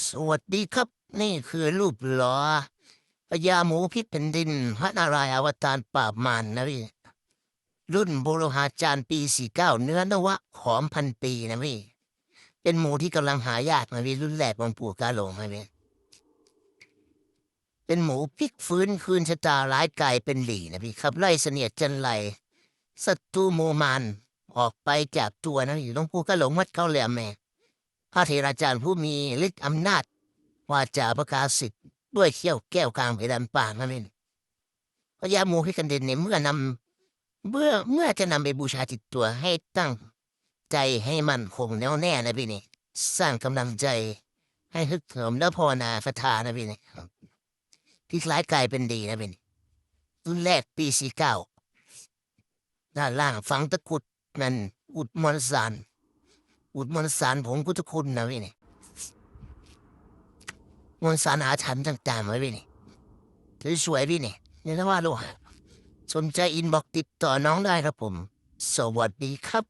สวัสดีครับนี่คือรูปหล่อพญาหมูพิษแผ่นดินพระนารายณ์อวตารปราบมารนะพี่รุ่นบุรพาจารย์ปี49เนื้อนวะหอมพันปีนะพี่เป็นหมูที่กำลังหายากนะพี่รุ่นแรกของปู่กาหลงนะพี่เป็นหมูพลิกฟื้นคืนชะตาร้ายกลายเป็นหลี่นะพี่ขับไล่เสนียดจันไรศัตรูโมมานออกไปจากตัวนะพี่หลวงปู่กาหลงวัดเขาแหลมแม่พระเถราจารย์ผู้มีฤทธิ์อำนาจวาจาประกาศสิทธิ์ด้วยเขี้ยวแก้วกลางเพดานปากนะพี่พญาโมพิกันเด่นเนี่ยเมื่อจะนำไปบูชาติดตัวให้ตั้งใจให้มันคงแน่วแน่นะพี่นี่สร้างกำลังใจให้ฮึกเหิมแล้วภาวนาศรัทธานะพี่นี่ที่คล้ายกลายเป็นดีนะพี่นี่รุ่นแรกปี49ด้านล่างฝังตะกรุดนั่นอุดมวลสารผงพุทธคุณนะพี่นี่มวลสารอาถรรพ์ต่างๆไว้พี่นี่สวยๆพี่นี่นี่นะว่าลูกสนใจอินบอกติดต่อน้องได้ครับผมสวัสดีครับ